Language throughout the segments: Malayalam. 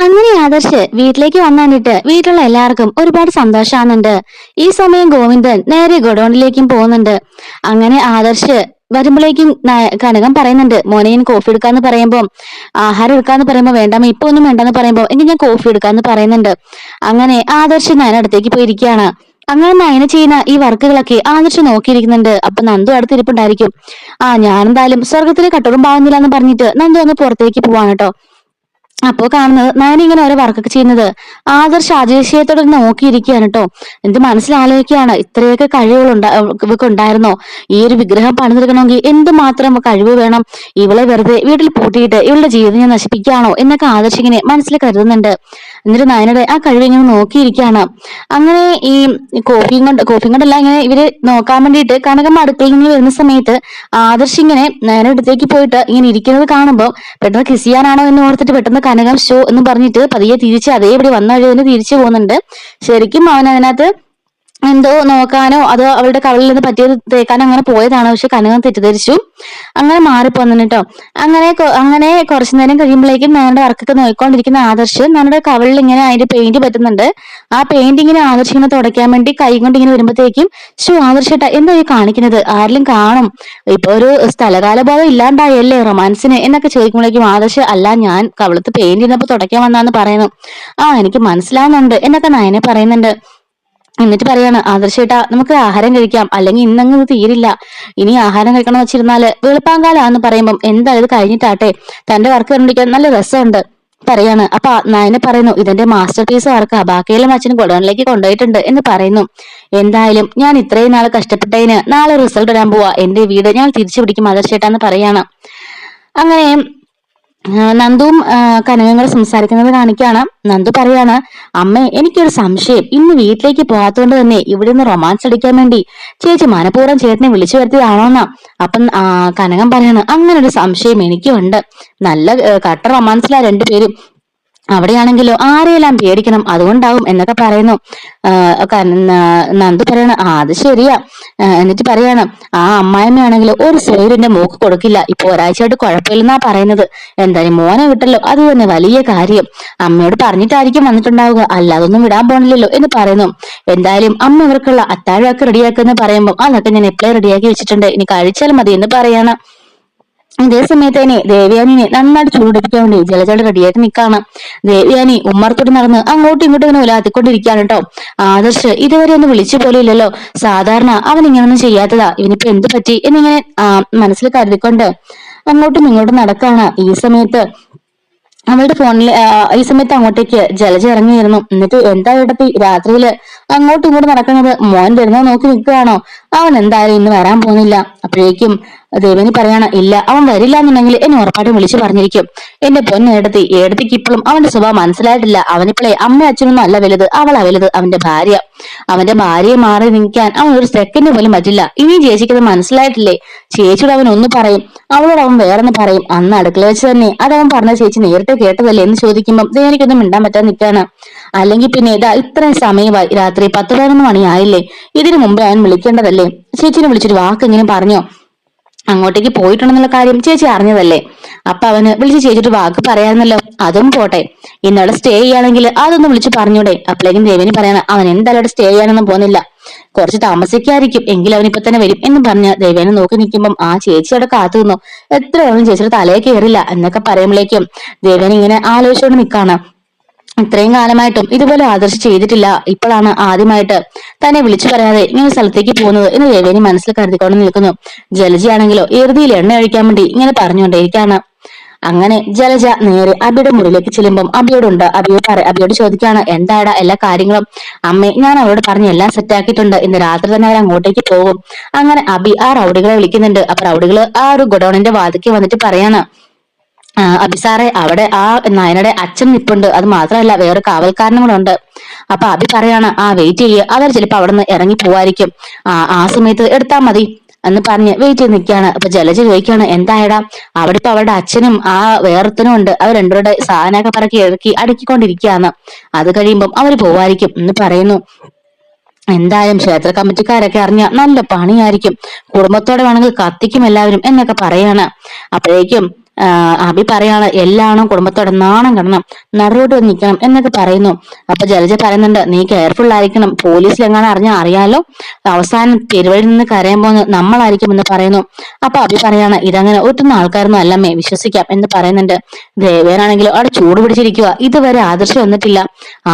അങ്ങനെ ആദർശ് വീട്ടിലേക്ക് വന്നിട്ട് വീട്ടിലുള്ള എല്ലാവർക്കും ഒരുപാട് സന്തോഷാവുന്നുണ്ട്. ഈ സമയം ഗോവിന്ദൻ നേരെ ഗോഡൌണിലേക്കും പോകുന്നുണ്ട്. അങ്ങനെ ആദർശ് വരുമ്പോഴേക്കും കനകം പറയുന്നുണ്ട്, മോനെ ഞാൻ കോഫി എടുക്കാന്ന് പറയുമ്പോ, ആഹാരം എടുക്കാന്ന് പറയുമ്പോ വേണ്ടാമ ഇപ്പൊ ഒന്നും വേണ്ടെന്ന് പറയുമ്പോ എങ്കിൽ ഞാൻ കോഫി എടുക്കാന്ന് പറയുന്നുണ്ട്. അങ്ങനെ ആദർശ് നയന അടുത്തേക്ക് പോയിരിക്കുകയാണ്. അങ്ങനെ നയന ചെയ്യുന്ന ഈ വർക്കുകളൊക്കെ ആദർശ് നോക്കിയിരിക്കുന്നുണ്ട്. അപ്പൊ നന്ദു അടുത്തിരിപ്പുണ്ടായിരിക്കും. ഞാനെന്തായാലും സ്വർഗത്തിലെ കട്ടറും പാവുന്നില്ല എന്ന് പറഞ്ഞിട്ട് നന്ദു അങ്ങ് പുറത്തേക്ക് പോവാണ് കേട്ടോ. അപ്പോ കാണുന്നത് നയന ഇങ്ങനെ ഓരോ വർക്കൊക്കെ ചെയ്യുന്നത് ആദർശ് അതിശയത്തോടെ നോക്കിയിരിക്കുകയാണ് കേട്ടോ. എന്ത് മനസ്സിലാലോചിക്കുകയാണ്, ഇത്രയൊക്കെ കഴിവുകൾ ഇവക്ക് ഉണ്ടായിരുന്നോ? ഈ ഒരു വിഗ്രഹം പണിതെടുക്കണമെങ്കിൽ എന്തുമാത്രം കഴിവ് വേണം? ഇവളെ വെറുതെ വീട്ടിൽ പൂട്ടിയിട്ട് ഇവളുടെ ജീവിതം ഞാൻ നശിപ്പിക്കുകയാണോ എന്നൊക്കെ ആദർശ് ഇങ്ങനെ മനസ്സിൽ കരുതുന്നുണ്ട്. എന്നിട്ട് നയനയുടെ ആ കഴിവ് ഇങ്ങനെ നോക്കിയിരിക്കുകയാണ്. അങ്ങനെ ഈ കോഫിയും കൊണ്ടല്ല ഇങ്ങനെ ഇവര് നോക്കാൻ വേണ്ടിയിട്ട് കനകം അടുക്കളയിൽ നിന്ന് വരുന്ന സമയത്ത് ആദർശ് ഇങ്ങനെ നയന അടുത്തേക്ക് പോയിട്ട് ഇങ്ങനെ ഇരിക്കുന്നത് കാണുമ്പോൾ പെട്ടെന്ന് കിസ് ചെയ്യാനാണോ എന്ന് ഓർത്തിട്ട് പെട്ടെന്ന് കനകം ഷോ എന്ന് പറഞ്ഞിട്ട് പതിയെ തിരിച്ച് അതേപടി വന്ന വഴി തന്നെ തിരിച്ചു പോകുന്നുണ്ട്. ശരിക്കും അവൻ അതിനകത്ത് എന്തോ നോക്കാനോ അതോ അവളുടെ കവളിൽ നിന്ന് പറ്റിയത് തേക്കാനോ അങ്ങനെ പോയതാണ്. പക്ഷെ കനകം തെറ്റിദ്ധരിച്ചു, അങ്ങനെ മാറിപ്പോന്നു കേട്ടോ. അങ്ങനെ കുറച്ചു നേരം കഴിയുമ്പോഴേക്കും ഞാനുടെ വർക്കൊക്കെ നോക്കിക്കൊണ്ടിരിക്കുന്ന ആദർശ് നമ്മുടെ കവളിൽ ഇങ്ങനെ അതിന്റെ പെയിന്റ് പറ്റുന്നുണ്ട്. ആ പെയിന്റ് ഇങ്ങനെ ആദർശ് ഇങ്ങനെ തുടയ്ക്കാൻ വേണ്ടി കൈ കൊണ്ട് ഇങ്ങനെ വരുമ്പോഴത്തേക്കും ആദർശേട്ടാ എന്താ ഈ കാണിക്കുന്നത്, ആരെങ്കിലും കാണും, ഇപ്പൊ ഒരു സ്ഥലകാല ബോധം ഇല്ലാണ്ടായല്ലേ റൊമാൻസിന് എന്നൊക്കെ ചോദിക്കുമ്പോഴേക്കും ആദർശ് അല്ല ഞാൻ കവളത്ത് പെയിന്റ് ഇരുന്നപ്പോ തുടയ്ക്കാൻ വന്നാന്ന് പറയുന്നു. എനിക്ക് മനസ്സിലാവുന്നുണ്ട് എന്നൊക്കെ നയനെ പറയുന്നുണ്ട്. എന്നിട്ട് പറയാണ്, ആദർശേട്ടാ നമുക്ക് ആഹാരം കഴിക്കാം, അല്ലെങ്കിൽ ഇന്നങ്ങ് തീരില്ല, ഇനി ആഹാരം കഴിക്കണം വെച്ചിരുന്നാല് വെളുപ്പാങ്കാലാന്ന് പറയുമ്പം എന്തായാലും ഇത് കഴിഞ്ഞിട്ടാട്ടെ, തന്റെ വർക്ക് കണ്ടിരിക്കാൻ നല്ല രസമുണ്ട് പറയാണ്. അപ്പൊ നയനെ പറയുന്നു, ഇതിന്റെ മാസ്റ്റർ പീസ് വർക്കാ, ബാക്കിയെല്ലാം അച്ഛനും ഗോഡൌണിലേക്ക് കൊണ്ടുപോയിട്ടുണ്ട് എന്ന് പറയുന്നു. എന്തായാലും ഞാൻ ഇത്രയും നാൾ കഷ്ടപ്പെട്ടതിന് നാളെ റിസൾട്ട് വരാൻ പോവാ, എന്റെ വീട് ഞാൻ തിരിച്ചു പിടിക്കും ആദർശേട്ടാന്ന് പറയാണ്. അങ്ങനെ നന്ദുവും കനകങ്ങളും സംസാരിക്കുന്നത് കാണിക്കാണ്. നന്ദു പറയാണ്, അമ്മേ എനിക്കൊരു സംശയം, ഇന്ന് വീട്ടിലേക്ക് പോകാത്തതുകൊണ്ട് തന്നെ ഇവിടെ നിന്ന് റൊമാൻസ് അടിക്കാൻ വേണ്ടി ചേച്ചി മനഃപൂർവ്വം ചേട്ടനെ വിളിച്ചു വരുത്തിയതാണോന്നാ. അപ്പം കനകം പറയാണ്, അങ്ങനെ ഒരു സംശയം എനിക്കുണ്ട്, നല്ല കട്ട റൊമാൻസിലാ രണ്ടുപേരും, അവിടെയാണെങ്കിലോ ആരെയെല്ലാം പേടിക്കണം, അതുകൊണ്ടാവും എന്നൊക്കെ പറയുന്നു. നന്ദു പറയണ അത് ശരിയാ. എന്നിട്ട് പറയാണ്, ആ അമ്മായിമ്മയാണെങ്കിലോ ഒരു സ്വൈരിന്റെ മൂക്ക് കൊടുക്കില്ല, ഇപ്പൊ ഒരാഴ്ചയായിട്ട് കുഴപ്പമില്ലെന്നാ പറയുന്നത്. എന്തായാലും മോനെ വിട്ടല്ലോ, അത് തന്നെ വലിയ കാര്യം, അമ്മയോട് പറഞ്ഞിട്ടായിരിക്കും വന്നിട്ടുണ്ടാവുക, അല്ലാതൊന്നും വിടാൻ പോണില്ലല്ലോ എന്ന് പറയുന്നു. എന്തായാലും അമ്മ ഇവർക്കുള്ള അത്താഴമൊക്കെ റെഡിയാക്കുമെന്ന് പറയുമ്പോൾ അതൊക്കെ ഞാൻ എപ്പോഴേ റെഡിയാക്കി വെച്ചിട്ടുണ്ട്, ഇനി കഴിച്ചാൽ മതി എന്ന് പറയാണ്. ഇതേ സമയത്ത് തന്നെ ദേവയാനിനെ നന്നായിട്ട് ചൂടിപ്പിക്കാൻ വേണ്ടി ജലജയുടെ റെഡിയായിട്ട് നിൽക്കാണ്. ദേവയാനി ഉമ്മറത്തോട്ട് നടന്ന് അങ്ങോട്ടും ഇങ്ങോട്ടും ഇങ്ങനെ ഉലാത്തിക്കൊണ്ടിരിക്കുകയാണ് കേട്ടോ. ആദർശ് ഇതുവരെ ഒന്ന് വിളിച്ചു പോലും ഇല്ലല്ലോ, സാധാരണ അവൻ ഇങ്ങനൊന്നും ചെയ്യാത്തതാ, ഇവനിപ്പോ എന്ത് പറ്റി എന്നിങ്ങനെ മനസ്സിൽ കരുതിക്കൊണ്ട് അങ്ങോട്ടും ഇങ്ങോട്ടും നടക്കാണ്. ഈ സമയത്ത് അവളുടെ ഫോണിൽ ഈ സമയത്ത് അങ്ങോട്ടേക്ക് ജലജ ഇറങ്ങിയിരുന്നു. എന്നിട്ട് എന്താ ഇടത്തി രാത്രിയില് അങ്ങോട്ടും ഇങ്ങോട്ടും നടക്കുന്നത്, മോൻ വരുന്നോ നോക്കി നിൽക്കുകയാണോ? അവൻ എന്തായാലും ഇന്ന് വരാൻ പോകുന്നില്ല. അപ്പോഴേക്കും ദേവനി പറയാണ്, ഇല്ല അവൻ വരില്ല എന്നുണ്ടെങ്കിൽ എന്നെ ഉറപ്പായിട്ടും വിളിച്ചു പറഞ്ഞിരിക്കും. എന്റെ ഏടത്തിക്ക് ഇപ്പോഴും അവന്റെ സ്വഭാവം മനസ്സിലായിട്ടില്ല, അവനിപ്പോഴേ അമ്മ അച്ഛനൊന്നും അല്ല വലുത്, അവളാ വലുത്, അവന്റെ ഭാര്യ. അവന്റെ ഭാര്യയെ മാറി നിൽക്കാൻ അവൻ ഒരു സെക്കൻഡ് പോലും പറ്റില്ല. ഇനി ചേച്ചിക്ക് അത് മനസ്സിലായിട്ടില്ലേ? ചേച്ചിയോട് അവൻ ഒന്ന് പറയും, അവളോട് അവൻ വേറൊന്ന് പറയും. അന്ന് അടുക്കള വെച്ച് തന്നെ അതവൻ പറഞ്ഞ ചേച്ചി നേരത്തെ കേട്ടതല്ലേ എന്ന് ചോദിക്കുമ്പോൾ ദേവനിക്കൊന്നും മിണ്ടാൻ പറ്റാൻ നിൽക്കാണ്. അല്ലെങ്കിൽ പിന്നെ ഇതാ ഇത്രയും സമയമായി, രാത്രി 10-11 മണിയായില്ലേ, ഇതിനു മുമ്പേ അവൻ വിളിക്കേണ്ടതല്ലേ? ചേച്ചിനെ വിളിച്ചൊരു വാക്കെങ്കിലും പറഞ്ഞോ? അങ്ങോട്ടേക്ക് പോയിട്ടുണ്ടെന്നുള്ള കാര്യം ചേച്ചി അറിഞ്ഞതല്ലേ? അപ്പൊ അവന് വിളിച്ച് ചേച്ചിട്ട് വാക്ക് പറയാറുന്നല്ലോ, അതും പോട്ടെ, ഇന്നവിടെ സ്റ്റേ ചെയ്യുകയാണെങ്കിൽ അതൊന്നും വിളിച്ച് പറഞ്ഞൂടെ? അപ്പോഴേക്കും ദേവനി പറയണ, അവൻ എന്തായാലും അവിടെ സ്റ്റേ ചെയ്യാനൊന്നും പോകുന്നില്ല, കുറച്ച് താമസിക്കായിരിക്കും, എങ്കിലും അവൻ ഇപ്പൊ തന്നെ വരും എന്ന് പറഞ്ഞ് ദേവേനെ നോക്കി നിൽക്കുമ്പോൾ ആ ചേച്ചി അവിടെ കാത്തു നിന്നു. എത്ര വേണം ചേച്ചിയുടെ തലയെ കയറില്ല എന്നൊക്കെ പറയുമ്പോഴേക്കും ദേവേന ഇങ്ങനെ ആലോചിച്ചുകൊണ്ട് നിൽക്കാണ്. ഇത്രയും കാലമായിട്ടും ഇതുപോലെ ആദർശ് ചെയ്തിട്ടില്ല, ഇപ്പോഴാണ് ആദ്യമായിട്ട് തന്നെ വിളിച്ചു പറയാതെ ഇങ്ങനെ സ്ഥലത്തേക്ക് പോകുന്നത് എന്ന് ദേവേനി മനസ്സിൽ കരുതിക്കൊണ്ട് നിൽക്കുന്നു. ജലജയാണെങ്കിലോ ഇറുതിയിൽ എണ്ണ ഒഴിക്കാൻ വേണ്ടി ഇങ്ങനെ പറഞ്ഞുകൊണ്ടേയിരിക്കാണ്. അങ്ങനെ ജലജ നേരെ അബിയുടെ മുറിയിലേക്ക് ചെല്ലുമ്പം അബിയോടുണ്ട്. അബിയോട് ചോദിക്കാണ്, എന്താടാ എല്ലാ കാര്യങ്ങളും? അമ്മേ ഞാൻ അവരോട് പറഞ്ഞ് എല്ലാം സെറ്റാക്കിയിട്ടുണ്ട്, ഇന്ന് രാത്രി തന്നെ അവർ അങ്ങോട്ടേക്ക് പോകും. അങ്ങനെ അബി ആ റൗഡികളെ വിളിക്കുന്നുണ്ട്. അപ്പൊ റൗഡികള് ആ ഒരു ഗോഡൌണിന്റെ വാതിക്ക് വന്നിട്ട് പറയാണ്, അബി സാറേ, അവിടെ ആ നയനയുടെ അച്ഛൻ നിപ്പുണ്ട്, അത് മാത്രമല്ല വേറെ കാവൽക്കാരനും കൂടെ ഉണ്ട്. അപ്പൊ അബി പറയാണ്, വെയിറ്റ് ചെയ്യുക, അവർ ചിലപ്പോ അവിടെ നിന്ന് ഇറങ്ങി പോവായിരിക്കും, ആ സമയത്ത് എടുത്താൽ മതി എന്ന് പറഞ്ഞ് വെയിറ്റ് ചെയ്ത് നിൽക്കുകയാണ്. അപ്പൊ ജലജ ചോദിക്കുകയാണ്, എന്തായടാ അവിടെ ഇപ്പൊ അവരുടെ അച്ഛനും ആ വേറൊത്തനും ഉണ്ട്, അവർ രണ്ടുപേരുടെ സാധനമൊക്കെ പറക്കി ഇറക്കി അടുക്കിക്കൊണ്ടിരിക്കുകയാണ്, അത് കഴിയുമ്പം അവര് പോവായിരിക്കും എന്ന് പറയുന്നു. എന്തായാലും ക്ഷേത്ര കമ്മിറ്റിക്കാരൊക്കെ അറിഞ്ഞ നല്ല പണിയായിരിക്കും, കുടുംബത്തോടെ വേണമെങ്കിൽ കത്തിക്കും എല്ലാവരും എന്നൊക്കെ പറയാണ്. അപ്പോഴേക്കും അബി പറയാണ് എല്ലാണോ കുടുംബത്തോടെ നാണം കിടണം, നടുറോട്ട് വന്ന് നിൽക്കണം എന്നൊക്കെ പറയുന്നു. അപ്പൊ ജലജ പറയുന്നുണ്ട്, നീ കെയർഫുൾ ആയിരിക്കണം, പോലീസിലെങ്ങാനും അറിഞ്ഞാൽ അറിയാലോ, അവസാനം പെരുവഴിയിൽ നിന്ന് കരയാൻ പോകുന്നത് നമ്മളായിരിക്കും എന്ന് പറയുന്നു. അപ്പൊ അബി പറയാണ്, ഇതങ്ങനെ ഒട്ടുന്ന ആൾക്കാരൊന്നും അല്ലമ്മേ, വിശ്വസിക്കാം എന്ന് പറയുന്നുണ്ട്. ദേവേനാണെങ്കിലും അവിടെ ചൂട് പിടിച്ചിരിക്കുക, ഇതുവരെ ആദർശ് വന്നിട്ടില്ല.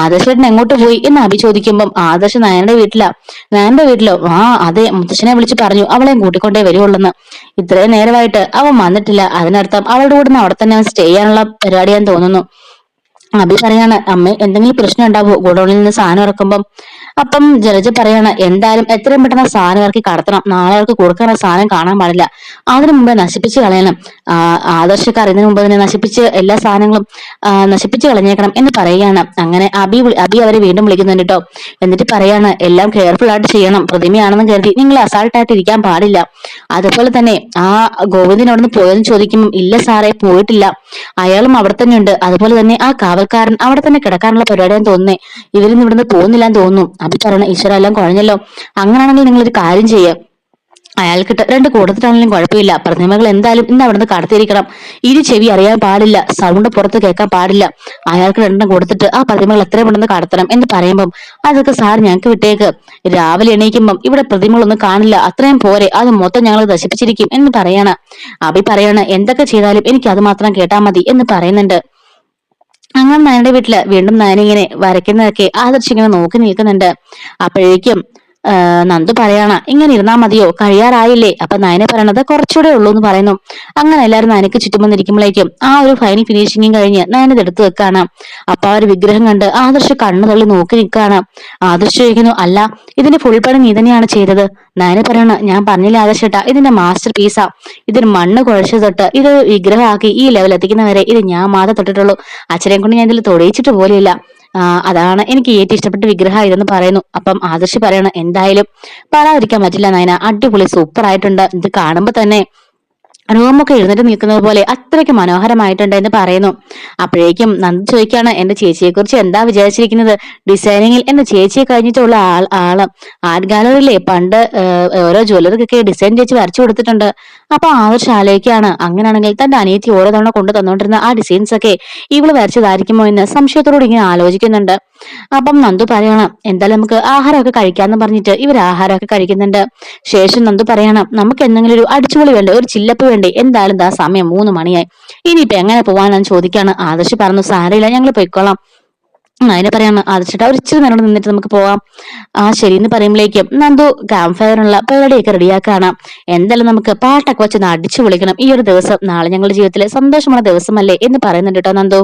ആദർശേട്ടൻ എങ്ങോട്ട് പോയി എന്ന് അബി ചോദിക്കുമ്പം ആദർശ് നയനയുടെ വീട്ടിലാ. നയനയുടെ വീട്ടിലോ? ആ അതെ, മുത്തശ്ശനെ വിളിച്ച് പറഞ്ഞു അവളെയും കൂട്ടിക്കൊണ്ടേ വരുവുള്ളെന്ന്. ഇത്രയും നേരമായിട്ട് അവൻ വന്നിട്ടില്ല, അതിനർത്ഥം അവളുടെ കൂടെ അവിടെ തന്നെ സ്റ്റേ ചെയ്യാനുള്ള പരിപാടിയാന്ന് തോന്നുന്നു. അബി പറയാണ്, അമ്മ എന്തെങ്കിലും പ്രശ്നം ഉണ്ടാവോ ഗോഡൌണിൽ നിന്ന് സാധനം ഇറക്കുമ്പം? അപ്പം ജലജ പറയാണ്, എന്തായാലും എത്രയും പെട്ടെന്ന് സാധനം ഇറക്കി കടത്തണം, നാളെ അവർക്ക് കൊടുക്കാനുള്ള സാധനം കാണാൻ പാടില്ല, അതിനു മുമ്പേ നശിപ്പിച്ച് കളയണം. ആദർശക്കാർ ഇതിനു മുമ്പ് തന്നെ നശിപ്പിച്ച് എല്ലാ സാധനങ്ങളും നശിപ്പിച്ച് കളഞ്ഞേക്കണം എന്ന് പറയുകയാണ്. അങ്ങനെ അബി അവരെ വീണ്ടും വിളിക്കുന്നുണ്ട് കേട്ടോ. എന്നിട്ട് പറയാണ്, എല്ലാം കെയർഫുൾ ആയിട്ട് ചെയ്യണം, പ്രതിമയാണെന്ന് കരുതി നിങ്ങൾ അസാൾട്ടായിട്ട് ഇരിക്കാൻ പാടില്ല. അതുപോലെ തന്നെ ആ ഗോവിന്ദൻ അവിടെ നിന്ന് പോയെന്ന് ചോദിക്കുമ്പോൾ, ഇല്ല സാറേ പോയിട്ടില്ല, അയാളും അവിടെ തന്നെ ഉണ്ട്. അതുപോലെ തന്നെ ആ കാവൽക്കാരൻ അവിടെ തന്നെ കിടക്കാനുള്ള പരിപാടിയാന്ന് തോന്നുന്നേ, ഇവരിന്ന് ഇവിടുന്ന് പോകുന്നില്ലാന്ന് തോന്നുന്നു. അബി പറയണ, ഈശ്വര എല്ലാം കുഴഞ്ഞല്ലോ, അങ്ങനെയാണെങ്കിൽ നിങ്ങളൊരു കാര്യം ചെയ്യാം, അയാൾക്കിട്ട് 2 കൊടുത്തിട്ടാണെങ്കിലും കുഴപ്പമില്ല, പ്രതിമകൾ എന്തായാലും ഇന്ന് അവിടുന്ന് കടത്തിയിരിക്കണം, ഇരു ചെവി അറിയാൻ പാടില്ല, സൗണ്ട് പുറത്ത് കേൾക്കാൻ പാടില്ല, അയാൾക്ക് 2 കൊടുത്തിട്ട് ആ പ്രതിമകൾ എത്രയും പെട്ടെന്ന് കടത്തണം എന്ന് പറയുമ്പം, അതൊക്കെ സാർ ഞങ്ങൾക്ക് വിട്ടേക്ക്, രാവിലെ എണീക്കുമ്പം ഇവിടെ പ്രതിമകളൊന്നും കാണില്ല, അത്രയും പോരെ, അത് മൊത്തം ഞങ്ങൾ നശിപ്പിച്ചിരിക്കും എന്ന് പറയാണ്. അബി പറയാണ്, എന്തൊക്കെ ചെയ്താലും എനിക്ക് അത് മാത്രം കേട്ടാ മതി എന്ന് പറയുന്നുണ്ട്. അങ്ങനെ നയനയുടെ വീട്ടില് വീണ്ടും നയന ഇങ്ങനെ വരയ്ക്കുന്നതൊക്കെ ആദർശ് ഇങ്ങനെ നോക്കി നിൽക്കുന്നുണ്ട്. അപ്പോഴേക്കും നന്ദു പറയാണ്, ഇങ്ങനെ ഇരുന്നാ മതിയോ, കഴിയാറായില്ലേ? അപ്പൊ നയന പറയണത് കുറച്ചുകൂടെ ഉള്ളൂ എന്ന് പറയുന്നു. അങ്ങനെ എല്ലാവരും നയനക്ക് ചുറ്റും വന്നിരിക്കുമ്പോഴേക്കും ആ ഒരു ഫൈനൽ ഫിനിഷിങ്ങും കഴിഞ്ഞ് നയന എടുത്തു വെക്കാണ്. അപ്പൊ ആ ഒരു വിഗ്രഹം കണ്ട് ആദർശ് കണ്ണു തള്ളി നോക്കി നിൽക്കാണ്. ആദർശ് ചോദിക്കുന്നു, അല്ല ഇതിന്റെ ഫുൾ പണി നീ തന്നെയാണ് ചെയ്തത്? നയന പറയണ, ഞാൻ പറഞ്ഞില്ല ആദർശേട്ടാ, ഇതിന്റെ മാസ്റ്റർ പീസാ, ഇതിന് മണ്ണ് കുഴച്ചു തൊട്ട് ഇത് വിഗ്രഹമാക്കി ഈ ലെവൽ എത്തിക്കുന്നവരെ ഇത് ഞാൻ മാത്രം തൊട്ടിട്ടുള്ളൂ, അച്ഛനെ കൊണ്ട് ഞാൻ ഇതിൽ തൊടയിച്ചിട്ട് പോലെയില്ല, അതാണ് എനിക്ക് ഏറ്റവും ഇഷ്ടപ്പെട്ട വിഗ്രഹം ഇതെന്ന് പറയുന്നു. അപ്പം ആദർശ് പറയണ, എന്തായാലും പറയാതിരിക്കാൻ പറ്റില്ല നയന, അടിപൊളി സൂപ്പർ ആയിട്ടുണ്ട്, ഇത് കാണുമ്പോ തന്നെ റൂമൊക്കെ എഴുന്നേറ്റ് നിൽക്കുന്നത് പോലെ അത്രയ്ക്ക് മനോഹരമായിട്ടുണ്ട് എന്ന് പറയുന്നു. അപ്പോഴേക്കും നന്ദി ചോദിക്കാണ്, എന്റെ ചേച്ചിയെ കുറിച്ച് എന്താ വിചാരിച്ചിരിക്കുന്നത്, ഡിസൈനിങ്ങിൽ എന്റെ ചേച്ചിയെ കഴിഞ്ഞിട്ടുള്ള ആള് ആർട്ട് ഗാലറിയിലെ പണ്ട് ഓരോ ജ്വല്ലറിക്കൊക്കെ ഡിസൈൻ ചേച്ചി വരച്ചു കൊടുത്തിട്ടുണ്ട്. അപ്പൊ ആദർശ് ആലോചിക്കാണ്, അങ്ങനെയാണെങ്കിൽ തന്റെ അനിയത്തി ഓരോ തവണ കൊണ്ടു തന്നോണ്ടിരുന്ന ആ ഡിസൈൻസ് ഒക്കെ ഇവള് വരച്ചതായിരിക്കുമോ എന്ന് സംശയത്തോടുകൂടി ഇങ്ങനെ ആലോചിക്കുന്നുണ്ട്. അപ്പം നന്ദു പറയണം, എന്തായാലും നമുക്ക് ആഹാരമൊക്കെ കഴിക്കാന്ന് പറഞ്ഞിട്ട് ഇവർ ആഹാരമൊക്കെ കഴിക്കുന്നുണ്ട്. ശേഷം നന്ദു പറയണം, നമുക്ക് എന്തെങ്കിലും ഒരു അടിച്ചുപൊളി വേണ്ടേ, ഒരു ചില്ലപ്പ് വേണ്ടേ, എന്തായാലും ദാ സമയം 3 മണിയായി, ഇനിയിപ്പൊ എങ്ങനെ പോവാനാന്ന് ചോദിക്കാണ്. ആദർശ് പറഞ്ഞു, സാരമില്ല ഞങ്ങൾ പോയിക്കോളാം. അതിനെ പറയാണ്, ആദർശിട്ട് ഒരു ഇച്ചിരി നേരം നിന്നിട്ട് നമുക്ക് പോവാം. ശരി എന്ന് പറയുമ്പോഴേക്കും നന്ദു ക്യാമ്പ് ഫയറിനുള്ള പരിപാടിയൊക്കെ റെഡിയാക്കാണ്. എന്തായാലും നമുക്ക് പാട്ടൊക്കെ വെച്ച് അടിച്ചു വിളിക്കണം, ഈ ഒരു ദിവസം നാളെ ഞങ്ങളുടെ ജീവിതത്തിലെ സന്തോഷമുള്ള ദിവസമല്ലേ എന്ന് പറയുന്നുണ്ട് കേട്ടോ നന്ദു.